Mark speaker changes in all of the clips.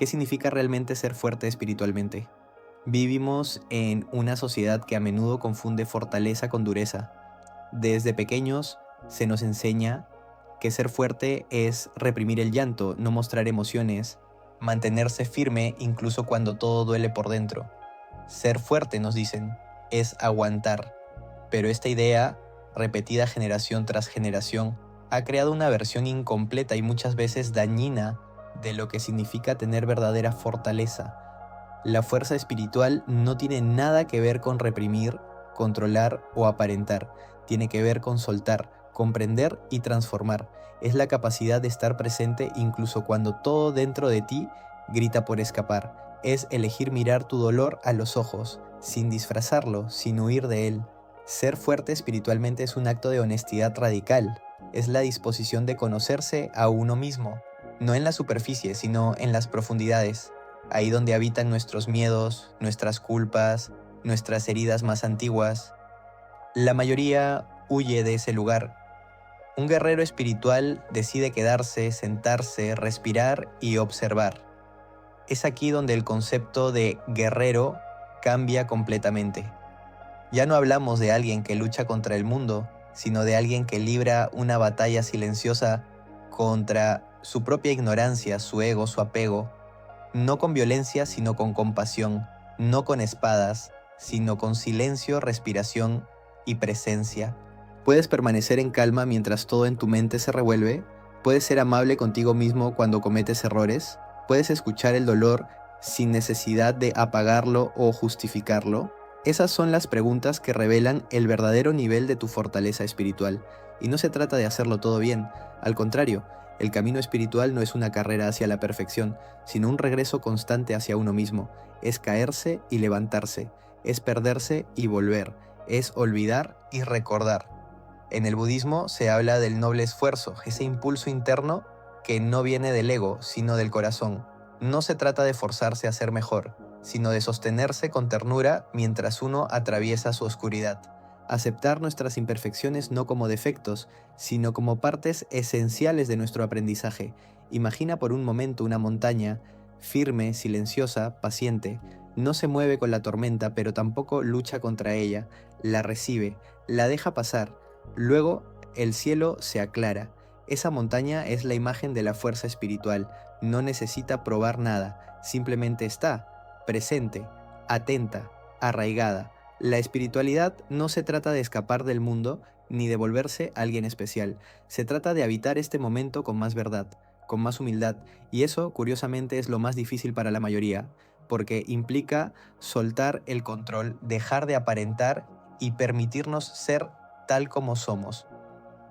Speaker 1: ¿Qué significa realmente ser fuerte espiritualmente? Vivimos en una sociedad que a menudo confunde fortaleza con dureza. Desde pequeños se nos enseña que ser fuerte es reprimir el llanto, no mostrar emociones, mantenerse firme incluso cuando todo duele por dentro. Ser fuerte, nos dicen, es aguantar. Pero esta idea, repetida generación tras generación, ha creado una versión incompleta y muchas veces dañina de lo que significa tener verdadera fortaleza. La fuerza espiritual no tiene nada que ver con reprimir, controlar o aparentar. Tiene que ver con soltar, comprender y transformar. Es la capacidad de estar presente incluso cuando todo dentro de ti grita por escapar. Es elegir mirar tu dolor a los ojos, sin disfrazarlo, sin huir de él. Ser fuerte espiritualmente es un acto de honestidad radical. Es la disposición de conocerse a uno mismo, no en la superficie, sino en las profundidades. Ahí donde habitan nuestros miedos, nuestras culpas, nuestras heridas más antiguas. La mayoría huye de ese lugar. Un guerrero espiritual decide quedarse, sentarse, respirar y observar. Es aquí donde el concepto de guerrero cambia completamente. Ya no hablamos de alguien que lucha contra el mundo, sino de alguien que libra una batalla silenciosa contra su propia ignorancia, su ego, su apego. No con violencia, sino con compasión, no con espadas, sino con silencio, respiración y presencia. Puedes permanecer en calma mientras todo en tu mente se revuelve. Puedes ser amable contigo mismo cuando cometes errores. Puedes escuchar el dolor sin necesidad de apagarlo o justificarlo. Esas son las preguntas que revelan el verdadero nivel de tu fortaleza espiritual. Y no se trata de hacerlo todo bien. Al contrario, el camino espiritual no es una carrera hacia la perfección, sino un regreso constante hacia uno mismo. Es caerse y levantarse, es perderse y volver, es olvidar y recordar. En el budismo se habla del noble esfuerzo, ese impulso interno que no viene del ego, sino del corazón. No se trata de forzarse a ser mejor, sino de sostenerse con ternura mientras uno atraviesa su oscuridad. Aceptar nuestras imperfecciones no como defectos, sino como partes esenciales de nuestro aprendizaje. Imagina por un momento una montaña, firme, silenciosa, paciente. No se mueve con la tormenta, pero tampoco lucha contra ella. La recibe, la deja pasar. Luego, el cielo se aclara. Esa montaña es la imagen de la fuerza espiritual. No necesita probar nada, simplemente está, presente, atenta, arraigada. La espiritualidad no se trata de escapar del mundo ni de volverse alguien especial. Se trata de habitar este momento con más verdad, con más humildad, y eso, curiosamente, es lo más difícil para la mayoría, porque implica soltar el control, dejar de aparentar y permitirnos ser tal como somos.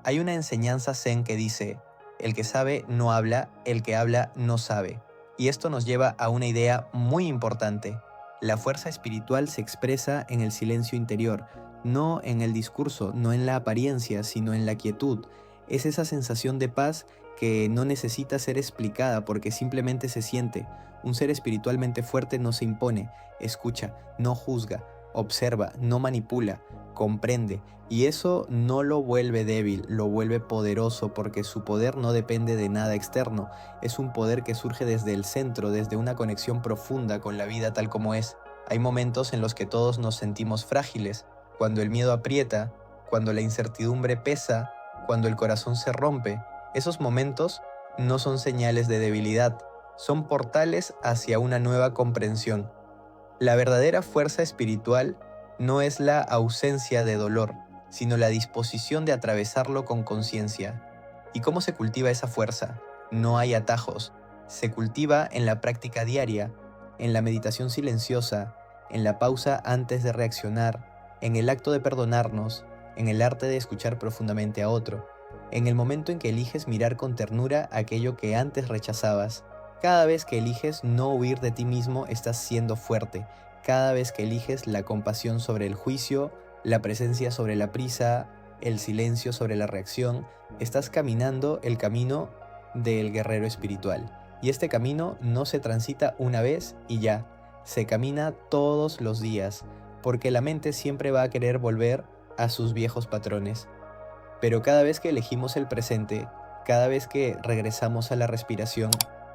Speaker 1: Hay una enseñanza zen que dice, el que sabe no habla, el que habla no sabe. Y esto nos lleva a una idea muy importante. La fuerza espiritual se expresa en el silencio interior, no en el discurso, no en la apariencia, sino en la quietud. Es esa sensación de paz que no necesita ser explicada porque simplemente se siente. Un ser espiritualmente fuerte no se impone, escucha, no juzga, observa, no manipula, comprende. Y eso no lo vuelve débil, lo vuelve poderoso porque su poder no depende de nada externo. Es un poder que surge desde el centro, desde una conexión profunda con la vida tal como es. Hay momentos en los que todos nos sentimos frágiles, cuando el miedo aprieta, cuando la incertidumbre pesa, cuando el corazón se rompe. Esos momentos no son señales de debilidad, son portales hacia una nueva comprensión. La verdadera fuerza espiritual no es la ausencia de dolor, sino la disposición de atravesarlo con conciencia. ¿Y cómo se cultiva esa fuerza? No hay atajos. Se cultiva en la práctica diaria, en la meditación silenciosa, en la pausa antes de reaccionar, en el acto de perdonarnos, en el arte de escuchar profundamente a otro, en el momento en que eliges mirar con ternura aquello que antes rechazabas. Cada vez que eliges no huir de ti mismo, estás siendo fuerte. Cada vez que eliges la compasión sobre el juicio, la presencia sobre la prisa, el silencio sobre la reacción, estás caminando el camino del guerrero espiritual. Y este camino no se transita una vez y ya, se camina todos los días, porque la mente siempre va a querer volver a sus viejos patrones. Pero cada vez que elegimos el presente, cada vez que regresamos a la respiración,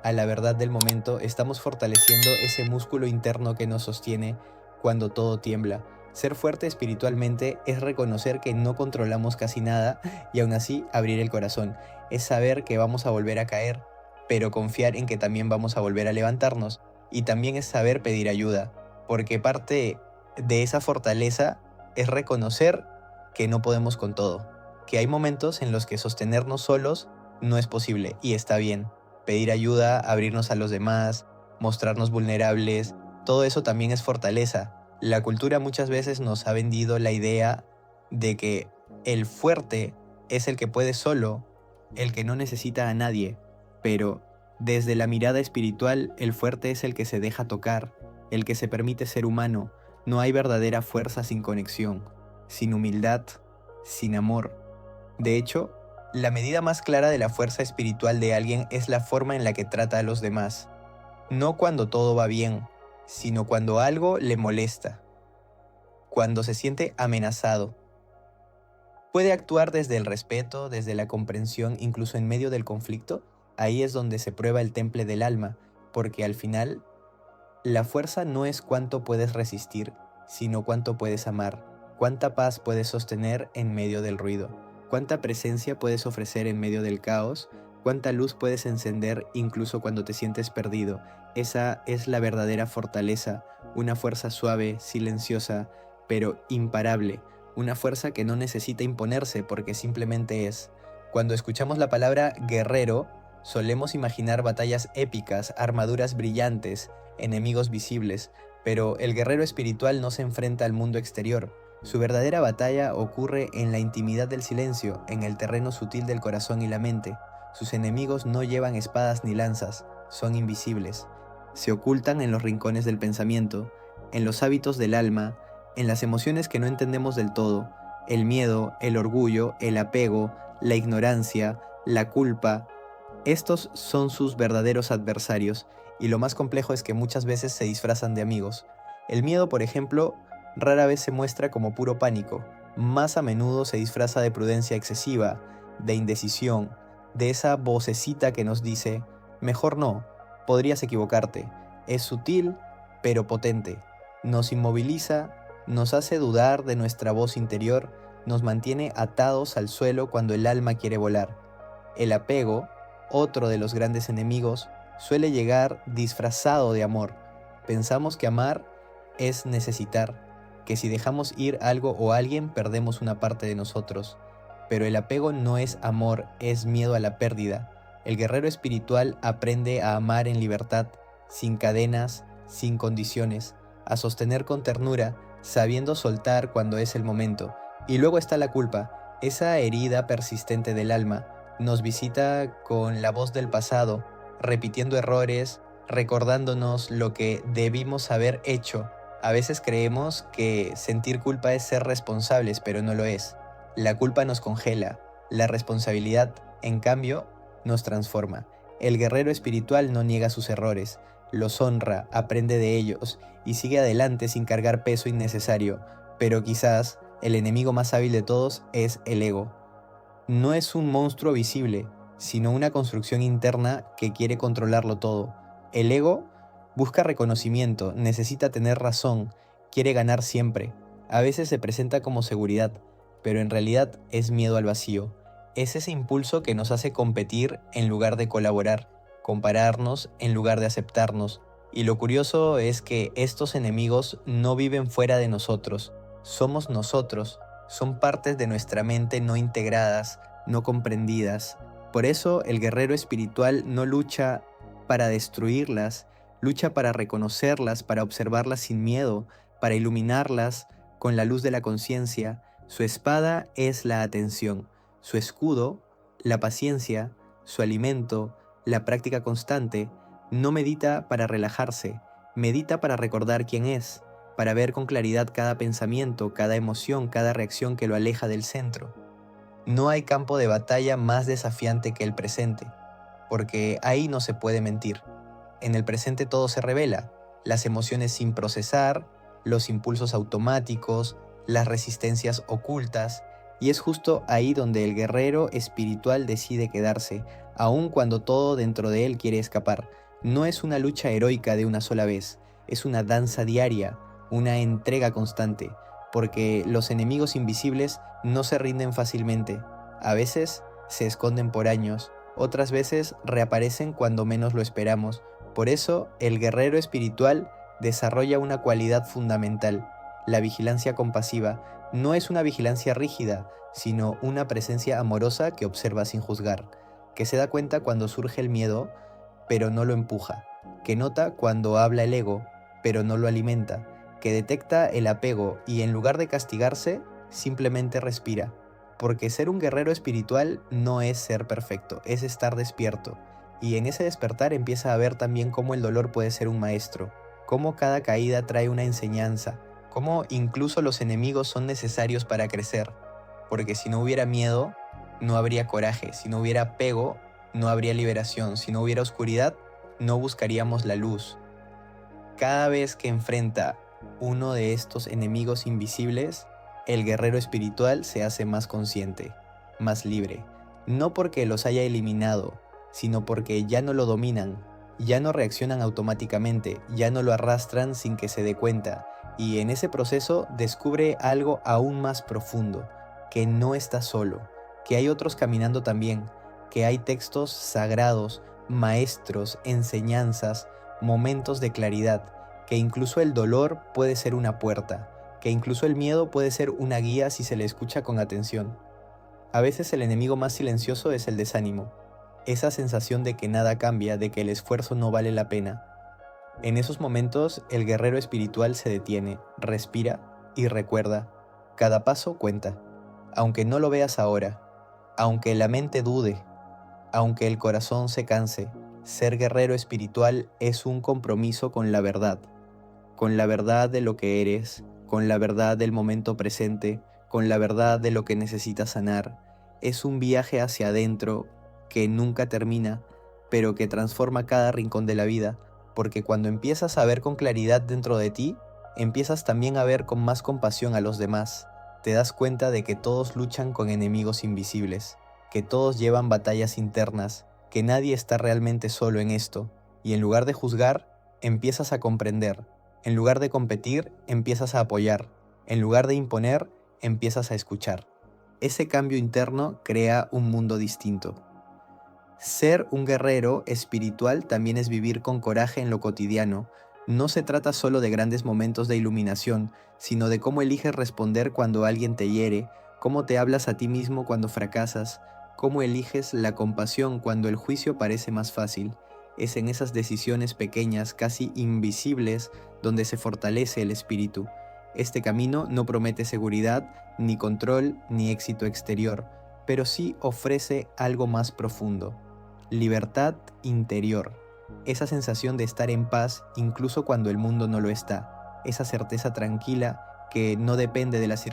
Speaker 1: a la verdad del momento, estamos fortaleciendo ese músculo interno que nos sostiene cuando todo tiembla. Ser fuerte espiritualmente es reconocer que no controlamos casi nada y aún así abrir el corazón. Es saber que vamos a volver a caer, pero confiar en que también vamos a volver a levantarnos. Y también es saber pedir ayuda, porque parte de esa fortaleza es reconocer que no podemos con todo, que hay momentos en los que sostenernos solos no es posible y está bien. Pedir ayuda, abrirnos a los demás, mostrarnos vulnerables, todo eso también es fortaleza. La cultura muchas veces nos ha vendido la idea de que el fuerte es el que puede solo, el que no necesita a nadie, pero desde la mirada espiritual el fuerte es el que se deja tocar, el que se permite ser humano. No hay verdadera fuerza sin conexión, sin humildad, sin amor. De hecho, la medida más clara de la fuerza espiritual de alguien es la forma en la que trata a los demás. No cuando todo va bien, sino cuando algo le molesta, cuando se siente amenazado. Puede actuar desde el respeto, desde la comprensión, incluso en medio del conflicto. Ahí es donde se prueba el temple del alma, porque al final, la fuerza no es cuánto puedes resistir, sino cuánto puedes amar, cuánta paz puedes sostener en medio del ruido, cuánta presencia puedes ofrecer en medio del caos, cuánta luz puedes encender incluso cuando te sientes perdido. Esa es la verdadera fortaleza, una fuerza suave, silenciosa, pero imparable, una fuerza que no necesita imponerse porque simplemente es. Cuando escuchamos la palabra guerrero, solemos imaginar batallas épicas, armaduras brillantes, enemigos visibles, pero el guerrero espiritual no se enfrenta al mundo exterior. Su verdadera batalla ocurre en la intimidad del silencio, en el terreno sutil del corazón y la mente. Sus enemigos no llevan espadas ni lanzas, son invisibles. Se ocultan en los rincones del pensamiento, en los hábitos del alma, en las emociones que no entendemos del todo, el miedo, el orgullo, el apego, la ignorancia, la culpa. Estos son sus verdaderos adversarios, y lo más complejo es que muchas veces se disfrazan de amigos. El miedo, por ejemplo, rara vez se muestra como puro pánico, más a menudo se disfraza de prudencia excesiva, de indecisión, de esa vocecita que nos dice, mejor no, podrías equivocarte. Es sutil, pero potente. Nos inmoviliza, nos hace dudar de nuestra voz interior, nos mantiene atados al suelo cuando el alma quiere volar. El apego, otro de los grandes enemigos, suele llegar disfrazado de amor. Pensamos que amar es necesitar, que si dejamos ir algo o alguien perdemos una parte de nosotros. Pero el apego no es amor, es miedo a la pérdida. El guerrero espiritual aprende a amar en libertad, sin cadenas, sin condiciones, a sostener con ternura, sabiendo soltar cuando es el momento. Y luego está la culpa, esa herida persistente del alma. Nos visita con la voz del pasado, repitiendo errores, recordándonos lo que debimos haber hecho. A veces creemos que sentir culpa es ser responsables, pero no lo es. La culpa nos congela, la responsabilidad, en cambio, nos transforma. El guerrero espiritual no niega sus errores, los honra, aprende de ellos y sigue adelante sin cargar peso innecesario, pero quizás el enemigo más hábil de todos es el ego. No es un monstruo visible, sino una construcción interna que quiere controlarlo todo. El ego busca reconocimiento, necesita tener razón, quiere ganar siempre. A veces se presenta como seguridad, pero en realidad es miedo al vacío. Es ese impulso que nos hace competir en lugar de colaborar, compararnos en lugar de aceptarnos. Y lo curioso es que estos enemigos no viven fuera de nosotros, somos nosotros. Son partes de nuestra mente no integradas, no comprendidas. Por eso el guerrero espiritual no lucha para destruirlas, lucha para reconocerlas, para observarlas sin miedo, para iluminarlas con la luz de la conciencia. Su espada es la atención, su escudo, la paciencia, su alimento, la práctica constante. No medita para relajarse, medita para recordar quién es, para ver con claridad cada pensamiento, cada emoción, cada reacción que lo aleja del centro. No hay campo de batalla más desafiante que el presente, porque ahí no se puede mentir. En el presente todo se revela, las emociones sin procesar, los impulsos automáticos, las resistencias ocultas, y es justo ahí donde el guerrero espiritual decide quedarse, aun cuando todo dentro de él quiere escapar. No es una lucha heroica de una sola vez, es una danza diaria, una entrega constante, porque los enemigos invisibles no se rinden fácilmente. A veces se esconden por años, otras veces reaparecen cuando menos lo esperamos. Por eso, el guerrero espiritual desarrolla una cualidad fundamental, la vigilancia compasiva. No es una vigilancia rígida, sino una presencia amorosa que observa sin juzgar, que se da cuenta cuando surge el miedo, pero no lo empuja, que nota cuando habla el ego, pero no lo alimenta, que detecta el apego y en lugar de castigarse, simplemente respira. Porque ser un guerrero espiritual no es ser perfecto, es estar despierto. Y en ese despertar empieza a ver también cómo el dolor puede ser un maestro, cómo cada caída trae una enseñanza, cómo incluso los enemigos son necesarios para crecer. Porque si no hubiera miedo, no habría coraje, si no hubiera apego, no habría liberación, si no hubiera oscuridad, no buscaríamos la luz. Cada vez que enfrenta uno de estos enemigos invisibles, el guerrero espiritual se hace más consciente, más libre, no porque los haya eliminado, sino porque ya no lo dominan, ya no reaccionan automáticamente, ya no lo arrastran sin que se dé cuenta, y en ese proceso descubre algo aún más profundo, que no está solo, que hay otros caminando también, que hay textos sagrados, maestros, enseñanzas, momentos de claridad, que incluso el dolor puede ser una puerta, que incluso el miedo puede ser una guía si se le escucha con atención. A veces el enemigo más silencioso es el desánimo, esa sensación de que nada cambia, de que el esfuerzo no vale la pena. En esos momentos el guerrero espiritual se detiene, respira y recuerda, cada paso cuenta, aunque no lo veas ahora, aunque la mente dude, aunque el corazón se canse. Ser guerrero espiritual es un compromiso con la verdad de lo que eres, con la verdad del momento presente, con la verdad de lo que necesitas sanar. Es un viaje hacia adentro que nunca termina, pero que transforma cada rincón de la vida, porque cuando empiezas a ver con claridad dentro de ti, empiezas también a ver con más compasión a los demás. Te das cuenta de que todos luchan con enemigos invisibles, que todos llevan batallas internas, que nadie está realmente solo en esto, y en lugar de juzgar, empiezas a comprender. En lugar de competir, empiezas a apoyar. En lugar de imponer, empiezas a escuchar. Ese cambio interno crea un mundo distinto. Ser un guerrero espiritual también es vivir con coraje en lo cotidiano. No se trata solo de grandes momentos de iluminación, sino de cómo eliges responder cuando alguien te hiere, cómo te hablas a ti mismo cuando fracasas, cómo eliges la compasión cuando el juicio parece más fácil. Es en esas decisiones pequeñas, casi invisibles, donde se fortalece el espíritu. Este camino no promete seguridad, ni control, ni éxito exterior, pero sí ofrece algo más profundo: libertad interior, esa sensación de estar en paz incluso cuando el mundo no lo está, esa certeza tranquila que no depende de las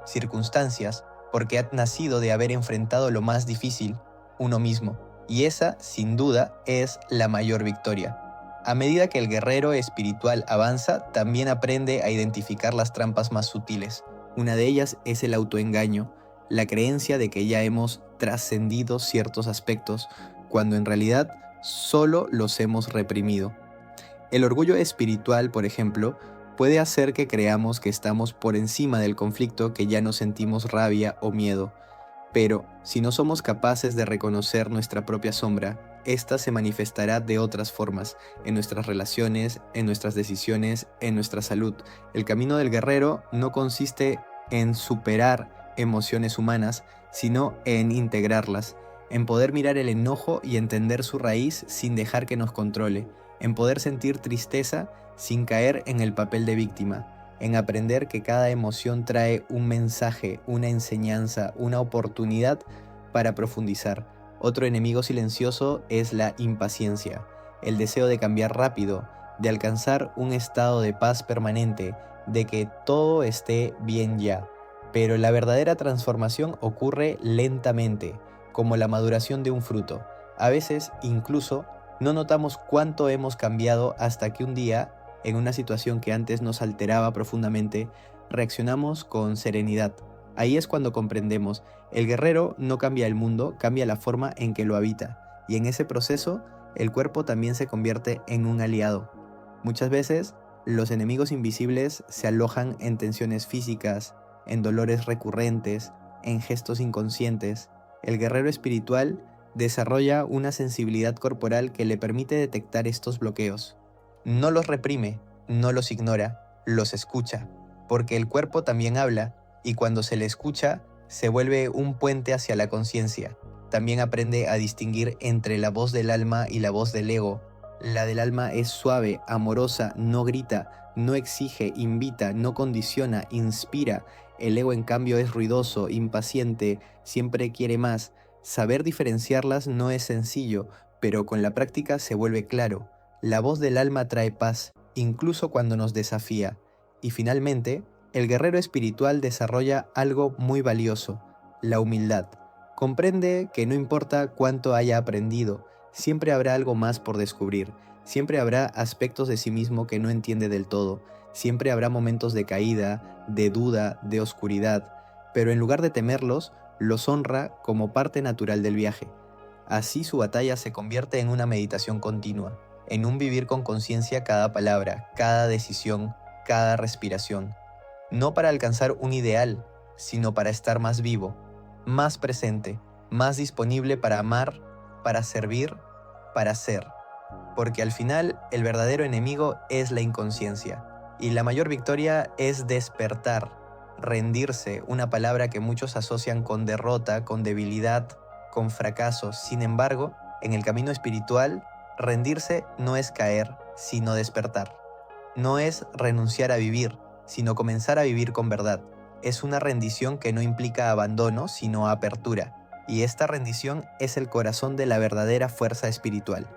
Speaker 1: circunstancias, porque ha nacido de haber enfrentado lo más difícil, uno mismo, y esa, sin duda, es la mayor victoria. A medida que el guerrero espiritual avanza, también aprende a identificar las trampas más sutiles. Una de ellas es el autoengaño, la creencia de que ya hemos trascendido ciertos aspectos, cuando en realidad solo los hemos reprimido. El orgullo espiritual, por ejemplo, puede hacer que creamos que estamos por encima del conflicto, que ya no sentimos rabia o miedo. Pero si no somos capaces de reconocer nuestra propia sombra, esta se manifestará de otras formas, en nuestras relaciones, en nuestras decisiones, en nuestra salud. El camino del guerrero no consiste en superar emociones humanas, sino en integrarlas, en poder mirar el enojo y entender su raíz sin dejar que nos controle, en poder sentir tristeza sin caer en el papel de víctima, en aprender que cada emoción trae un mensaje, una enseñanza, una oportunidad para profundizar. Otro enemigo silencioso es la impaciencia, el deseo de cambiar rápido, de alcanzar un estado de paz permanente, de que todo esté bien ya. Pero la verdadera transformación ocurre lentamente, como la maduración de un fruto. A veces, incluso, no notamos cuánto hemos cambiado hasta que un día, en una situación que antes nos alteraba profundamente, reaccionamos con serenidad. Ahí es cuando comprendemos, el guerrero no cambia el mundo, cambia la forma en que lo habita. y en ese proceso el cuerpo también se convierte en un aliado. Muchas veces los enemigos invisibles se alojan en tensiones físicas, en dolores recurrentes, en gestos inconscientes. El guerrero espiritual desarrolla una sensibilidad corporal que le permite detectar estos bloqueos. No los reprime, no los ignora, los escucha, porque el cuerpo también habla, y cuando se le escucha, se vuelve un puente hacia la conciencia. También aprende a distinguir entre la voz del alma y la voz del ego. La del alma es suave, amorosa, no grita, no exige, invita, no condiciona, inspira. El ego en cambio es ruidoso, impaciente, siempre quiere más. Saber diferenciarlas no es sencillo, pero con la práctica se vuelve claro. La voz del alma trae paz, incluso cuando nos desafía. Y finalmente, el guerrero espiritual desarrolla algo muy valioso, la humildad. Comprende que no importa cuánto haya aprendido, siempre habrá algo más por descubrir, siempre habrá aspectos de sí mismo que no entiende del todo, siempre habrá momentos de caída, de duda, de oscuridad, pero en lugar de temerlos, los honra como parte natural del viaje. Así su batalla se convierte en una meditación continua, en un vivir con conciencia cada palabra, cada decisión, cada respiración. No para alcanzar un ideal, sino para estar más vivo, más presente, más disponible para amar, para servir, para ser. Porque al final el verdadero enemigo es la inconsciencia, y la mayor victoria es despertar, rendirse, una palabra que muchos asocian con derrota, con debilidad, con fracaso. Sin embargo, en el camino espiritual, rendirse no es caer, sino despertar. No es renunciar a vivir, sino comenzar a vivir con verdad. Es una rendición que no implica abandono, sino apertura. Y esta rendición es el corazón de la verdadera fuerza espiritual.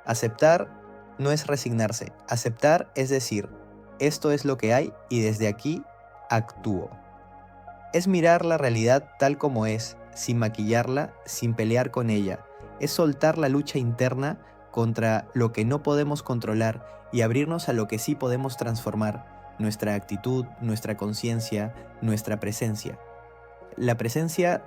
Speaker 1: Aceptar no es resignarse. Aceptar es decir, esto es lo que hay y desde aquí actúo. Es mirar la realidad tal como es, sin maquillarla, sin pelear con ella. Es soltar la lucha interna contra lo que no podemos controlar y abrirnos a lo que sí podemos transformar, nuestra actitud, nuestra conciencia, nuestra presencia. La presencia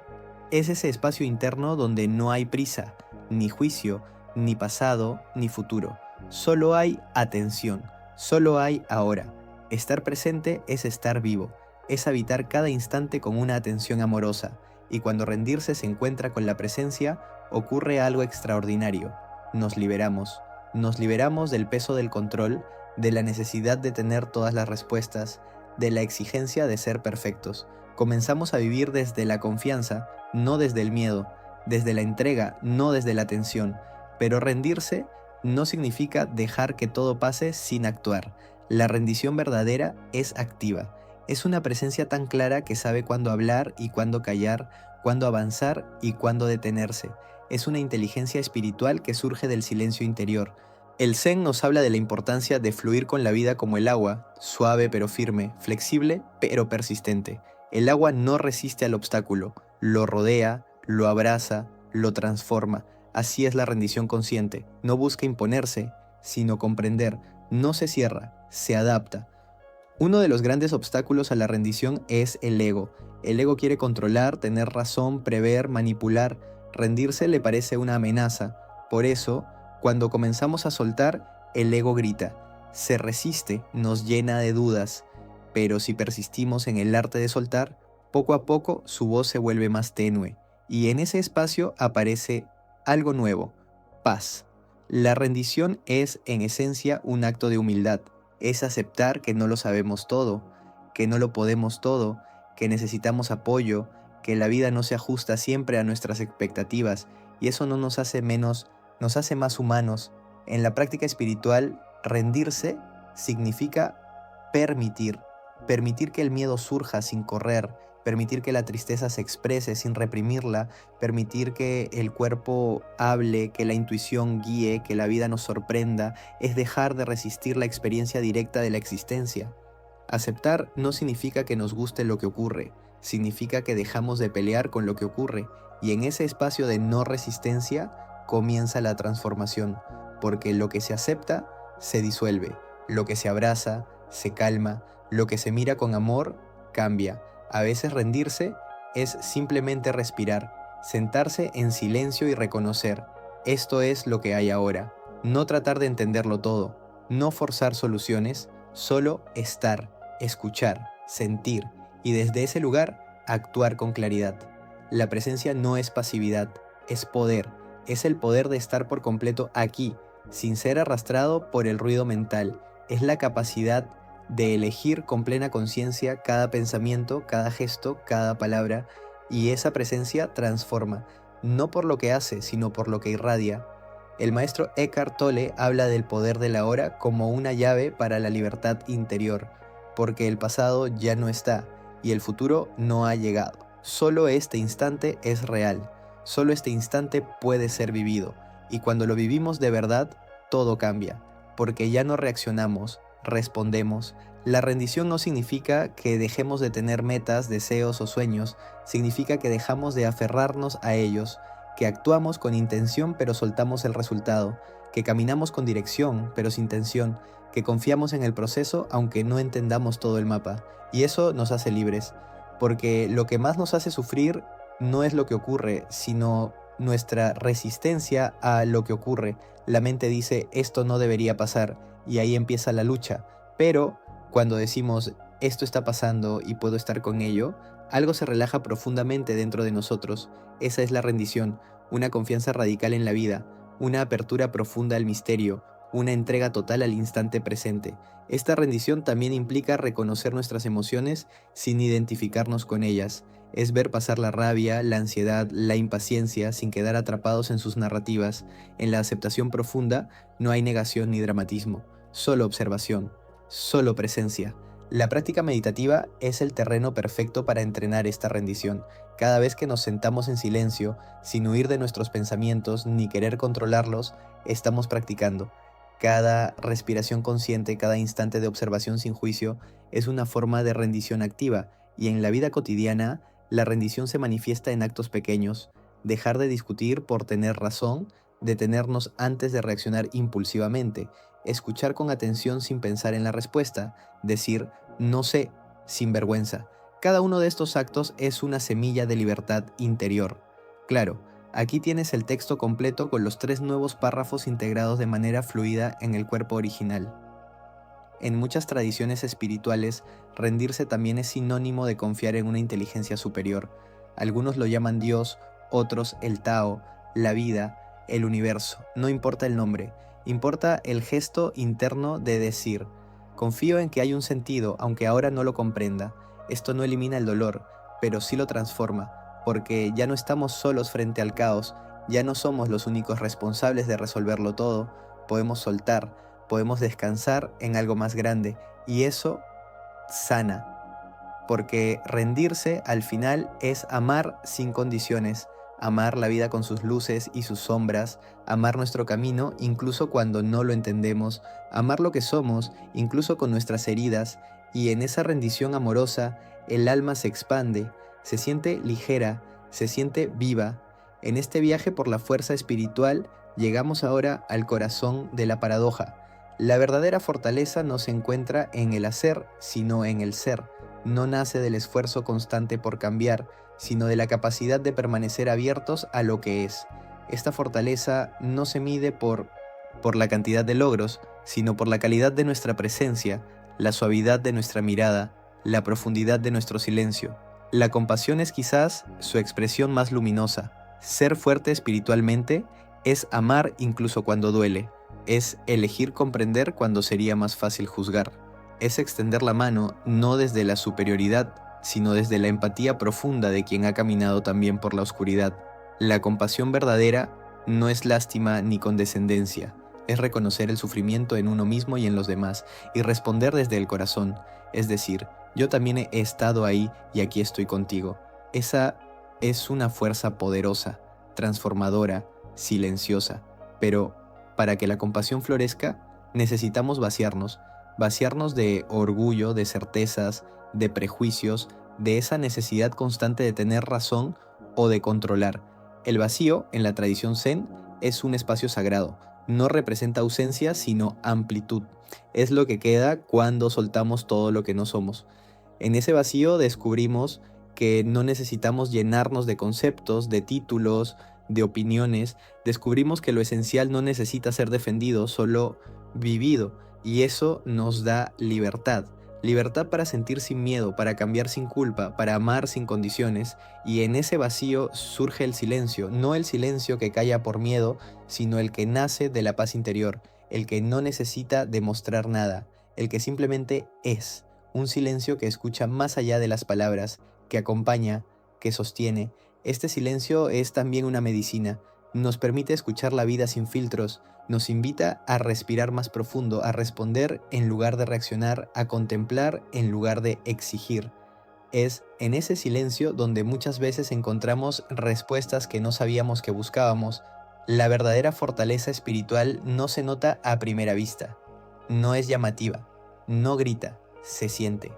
Speaker 1: es ese espacio interno donde no hay prisa, ni juicio, ni pasado, ni futuro. Solo hay atención, solo hay ahora. Estar presente es estar vivo, es habitar cada instante con una atención amorosa, y cuando rendirse se encuentra con la presencia, ocurre algo extraordinario. Nos liberamos del peso del control, de la necesidad de tener todas las respuestas, de la exigencia de ser perfectos. Comenzamos a vivir desde la confianza, no desde el miedo, desde la entrega, no desde la tensión. Pero rendirse no significa dejar que todo pase sin actuar. La rendición verdadera es activa. Es una presencia tan clara que sabe cuándo hablar y cuándo callar, cuándo avanzar y cuándo detenerse. Es una inteligencia espiritual que surge del silencio interior. El Zen nos habla de la importancia de fluir con la vida como el agua, suave pero firme, flexible pero persistente. El agua no resiste al obstáculo, lo rodea, lo abraza, lo transforma. Así es la rendición consciente. No busca imponerse, sino comprender. No se cierra, se adapta. Uno de los grandes obstáculos a la rendición es el ego. El ego quiere controlar, tener razón, prever, manipular. Rendirse le parece una amenaza. Por eso, cuando comenzamos a soltar, el ego grita. Se resiste, nos llena de dudas. Pero si persistimos en el arte de soltar, poco a poco su voz se vuelve más tenue. Y en ese espacio aparece algo nuevo, paz. La rendición es, en esencia, un acto de humildad. Es aceptar que no lo sabemos todo, que no lo podemos todo, que necesitamos apoyo, que la vida no se ajusta siempre a nuestras expectativas, y eso no nos hace menos, nos hace más humanos. En la práctica espiritual, rendirse significa permitir que el miedo surja sin correr, permitir que la tristeza se exprese sin reprimirla, permitir que el cuerpo hable, que la intuición guíe, que la vida nos sorprenda, es dejar de resistir la experiencia directa de la existencia. Aceptar no significa que nos guste lo que ocurre, significa que dejamos de pelear con lo que ocurre, y en ese espacio de no resistencia comienza la transformación, porque lo que se acepta se disuelve, lo que se abraza se calma, lo que se mira con amor cambia. A veces rendirse es simplemente respirar, sentarse en silencio y reconocer. Esto es lo que hay ahora. No tratar de entenderlo todo, no forzar soluciones, solo estar, escuchar, sentir y desde ese lugar actuar con claridad. La presencia no es pasividad, es poder, es el poder de estar por completo aquí, sin ser arrastrado por el ruido mental. Es la capacidad de elegir con plena conciencia cada pensamiento, cada gesto, cada palabra, y esa presencia transforma, no por lo que hace, sino por lo que irradia. El maestro Eckhart Tolle habla del poder de la hora como una llave para la libertad interior, porque el pasado ya no está y el futuro no ha llegado. Solo este instante es real, solo este instante puede ser vivido, y cuando lo vivimos de verdad, todo cambia, porque ya no reaccionamos, respondemos. La rendición no significa que dejemos de tener metas, deseos o sueños, significa que dejamos de aferrarnos a ellos, que actuamos con intención pero soltamos el resultado, que caminamos con dirección pero sin tensión, que confiamos en el proceso aunque no entendamos todo el mapa, y eso nos hace libres, porque lo que más nos hace sufrir no es lo que ocurre, sino nuestra resistencia a lo que ocurre. La mente dice, esto no debería pasar, y ahí empieza la lucha, pero cuando decimos, esto está pasando y puedo estar con ello, algo se relaja profundamente dentro de nosotros. Esa es la rendición, una confianza radical en la vida, una apertura profunda al misterio, una entrega total al instante presente. Esta rendición también implica reconocer nuestras emociones sin identificarnos con ellas. Es ver pasar la rabia, la ansiedad, la impaciencia sin quedar atrapados en sus narrativas. En la aceptación profunda no hay negación ni dramatismo, solo observación, solo presencia. La práctica meditativa es el terreno perfecto para entrenar esta rendición. Cada vez que nos sentamos en silencio, sin huir de nuestros pensamientos ni querer controlarlos, estamos practicando. Cada respiración consciente, cada instante de observación sin juicio, es una forma de rendición activa, y en la vida cotidiana, la rendición se manifiesta en actos pequeños: dejar de discutir por tener razón, detenernos antes de reaccionar impulsivamente, escuchar con atención sin pensar en la respuesta, decir no sé sin vergüenza. Cada uno de estos actos es una semilla de libertad interior. Claro, aquí tienes el texto completo con los 3 nuevos párrafos integrados de manera fluida en el cuerpo original. En muchas tradiciones espirituales, rendirse también es sinónimo de confiar en una inteligencia superior. Algunos lo llaman Dios, otros el Tao, la vida, el universo. No importa el nombre, importa el gesto interno de decir, confío en que hay un sentido, aunque ahora no lo comprenda. Esto no elimina el dolor, pero sí lo transforma, porque ya no estamos solos frente al caos, ya no somos los únicos responsables de resolverlo todo, podemos soltar, podemos descansar en algo más grande, y eso sana, porque rendirse al final es amar sin condiciones, amar la vida con sus luces y sus sombras, amar nuestro camino incluso cuando no lo entendemos, amar lo que somos incluso con nuestras heridas, y en esa rendición amorosa el alma se expande, se siente ligera, se siente viva. En este viaje por la fuerza espiritual llegamos ahora al corazón de la paradoja. La verdadera fortaleza no se encuentra en el hacer, sino en el ser. No nace del esfuerzo constante por cambiar, sino de la capacidad de permanecer abiertos a lo que es. Esta fortaleza no se mide por la cantidad de logros, sino por la calidad de nuestra presencia, la suavidad de nuestra mirada, la profundidad de nuestro silencio. La compasión es quizás su expresión más luminosa. Ser fuerte espiritualmente es amar incluso cuando duele, es elegir comprender cuando sería más fácil juzgar. Es extender la mano no desde la superioridad, sino desde la empatía profunda de quien ha caminado también por la oscuridad. La compasión verdadera no es lástima ni condescendencia, es reconocer el sufrimiento en uno mismo y en los demás, y responder desde el corazón, es decir, yo también he estado ahí y aquí estoy contigo. Esa es una fuerza poderosa, transformadora, silenciosa, pero para que la compasión florezca, necesitamos vaciarnos de orgullo, de certezas, de prejuicios, de esa necesidad constante de tener razón o de controlar. El vacío, en la tradición zen, es un espacio sagrado. No representa ausencia, sino amplitud. Es lo que queda cuando soltamos todo lo que no somos. En ese vacío descubrimos que no necesitamos llenarnos de conceptos, de títulos, de opiniones, descubrimos que lo esencial no necesita ser defendido, solo vivido, y eso nos da libertad. Libertad para sentir sin miedo, para cambiar sin culpa, para amar sin condiciones, y en ese vacío surge el silencio, no el silencio que calla por miedo, sino el que nace de la paz interior, el que no necesita demostrar nada, el que simplemente es, un silencio que escucha más allá de las palabras, que acompaña, que sostiene. Este silencio es también una medicina, nos permite escuchar la vida sin filtros, nos invita a respirar más profundo, a responder en lugar de reaccionar, a contemplar en lugar de exigir. Es en ese silencio donde muchas veces encontramos respuestas que no sabíamos que buscábamos. La verdadera fortaleza espiritual no se nota a primera vista, no es llamativa, no grita, se siente.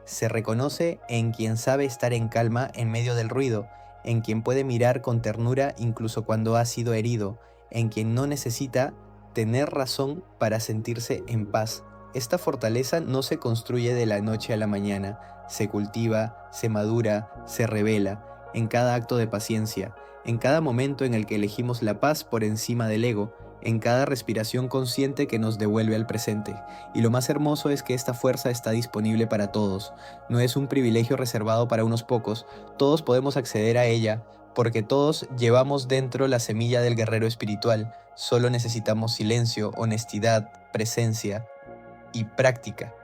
Speaker 1: Se reconoce en quien sabe estar en calma en medio del ruido, en quien puede mirar con ternura incluso cuando ha sido herido, en quien no necesita tener razón para sentirse en paz. Esta fortaleza no se construye de la noche a la mañana, se cultiva, se madura, se revela, en cada acto de paciencia, en cada momento en el que elegimos la paz por encima del ego, en cada respiración consciente que nos devuelve al presente. Y lo más hermoso es que esta fuerza está disponible para todos, no es un privilegio reservado para unos pocos, todos podemos acceder a ella, porque todos llevamos dentro la semilla del guerrero espiritual, solo necesitamos silencio, honestidad, presencia y práctica.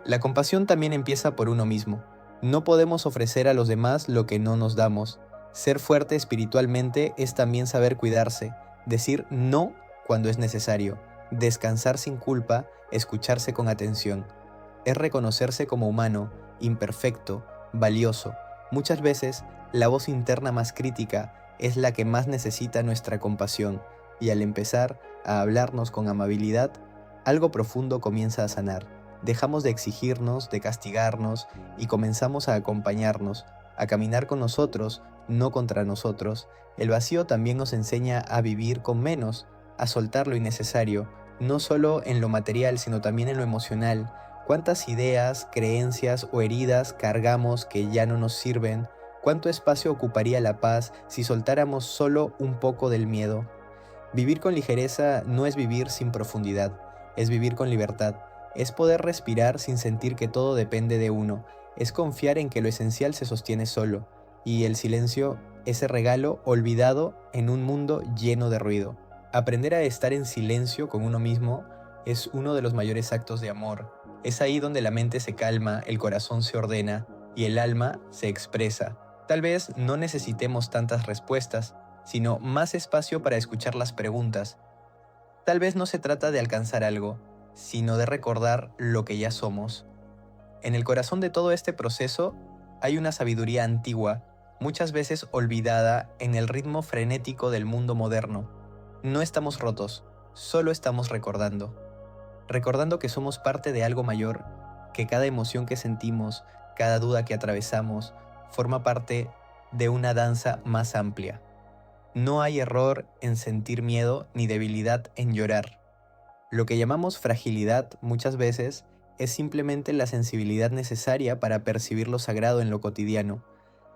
Speaker 1: La compasión también empieza por uno mismo. No podemos ofrecer a los demás lo que no nos damos. Ser fuerte espiritualmente es también saber cuidarse, decir no cuando es necesario, descansar sin culpa, escucharse con atención. Es reconocerse como humano, imperfecto, valioso. Muchas veces, la voz interna más crítica es la que más necesita nuestra compasión, y al empezar a hablarnos con amabilidad, algo profundo comienza a sanar. Dejamos de exigirnos, de castigarnos, y comenzamos a acompañarnos, a caminar con nosotros, no contra nosotros. El vacío también nos enseña a vivir con menos, a soltar lo innecesario, no solo en lo material, sino también en lo emocional. ¿Cuántas ideas, creencias o heridas cargamos que ya no nos sirven? ¿Cuánto espacio ocuparía la paz si soltáramos solo un poco del miedo? Vivir con ligereza no es vivir sin profundidad, es vivir con libertad, es poder respirar sin sentir que todo depende de uno, es confiar en que lo esencial se sostiene solo, y el silencio, ese regalo olvidado en un mundo lleno de ruido. Aprender a estar en silencio con uno mismo es uno de los mayores actos de amor. Es ahí donde la mente se calma, el corazón se ordena y el alma se expresa. Tal vez no necesitemos tantas respuestas, sino más espacio para escuchar las preguntas. Tal vez no se trata de alcanzar algo, sino de recordar lo que ya somos. En el corazón de todo este proceso hay una sabiduría antigua, muchas veces olvidada en el ritmo frenético del mundo moderno. No estamos rotos, solo estamos recordando. Recordando que somos parte de algo mayor, que cada emoción que sentimos, cada duda que atravesamos, forma parte de una danza más amplia. No hay error en sentir miedo ni debilidad en llorar. Lo que llamamos fragilidad muchas veces es simplemente la sensibilidad necesaria para percibir lo sagrado en lo cotidiano.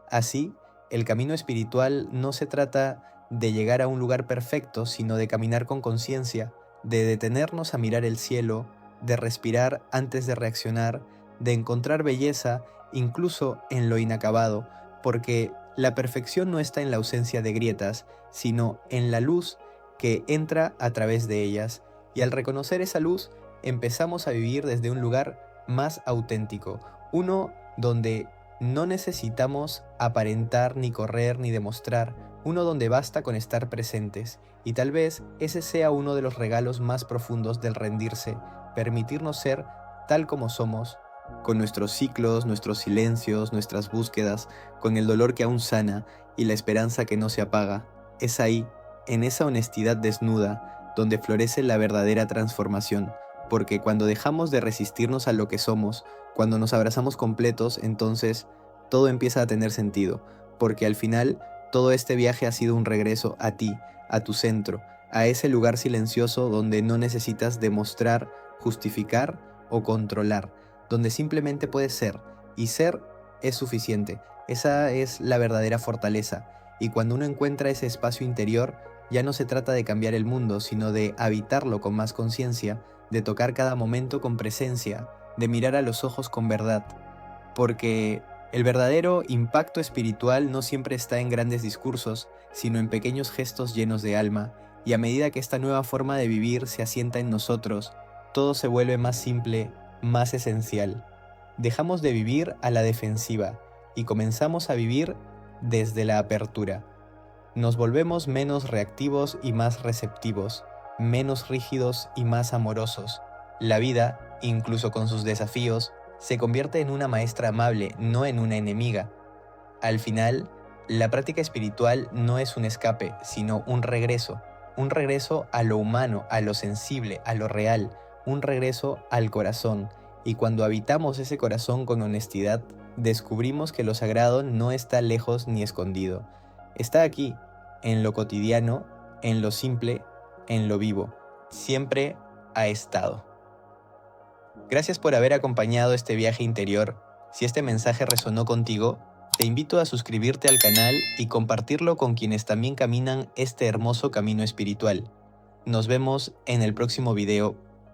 Speaker 1: Así, el camino espiritual no se trata de llegar a un lugar perfecto, sino de caminar con conciencia, de detenernos a mirar el cielo, de respirar antes de reaccionar, de encontrar belleza incluso en lo inacabado, porque la perfección no está en la ausencia de grietas, sino en la luz que entra a través de ellas. Y al reconocer esa luz, empezamos a vivir desde un lugar más auténtico, uno donde no necesitamos aparentar, ni correr, ni demostrar, uno donde basta con estar presentes. Y tal vez ese sea uno de los regalos más profundos del rendirse, permitirnos ser tal como somos, con nuestros ciclos, nuestros silencios, nuestras búsquedas, con el dolor que aún sana y la esperanza que no se apaga. Es ahí, en esa honestidad desnuda, donde florece la verdadera transformación, porque cuando dejamos de resistirnos a lo que somos, cuando nos abrazamos completos, entonces todo empieza a tener sentido, porque al final todo este viaje ha sido un regreso a ti, a tu centro, a ese lugar silencioso donde no necesitas demostrar, justificar o controlar, donde simplemente puedes ser, y ser es suficiente. Esa es la verdadera fortaleza. Y cuando uno encuentra ese espacio interior, ya no se trata de cambiar el mundo, sino de habitarlo con más conciencia, de tocar cada momento con presencia, de mirar a los ojos con verdad. Porque el verdadero impacto espiritual no siempre está en grandes discursos, sino en pequeños gestos llenos de alma, y a medida que esta nueva forma de vivir se asienta en nosotros, todo se vuelve más simple, más esencial. Dejamos de vivir a la defensiva y comenzamos a vivir desde la apertura. Nos volvemos menos reactivos y más receptivos, menos rígidos y más amorosos. La vida, incluso con sus desafíos, se convierte en una maestra amable, no en una enemiga. Al final, la práctica espiritual no es un escape, sino un regreso a lo humano, a lo sensible, a lo real, un regreso al corazón. Y cuando habitamos ese corazón con honestidad, descubrimos que lo sagrado no está lejos ni escondido. Está aquí, en lo cotidiano, en lo simple, en lo vivo. Siempre ha estado. Gracias por haber acompañado este viaje interior. Si este mensaje resonó contigo, te invito a suscribirte al canal y compartirlo con quienes también caminan este hermoso camino espiritual. Nos vemos en el próximo video.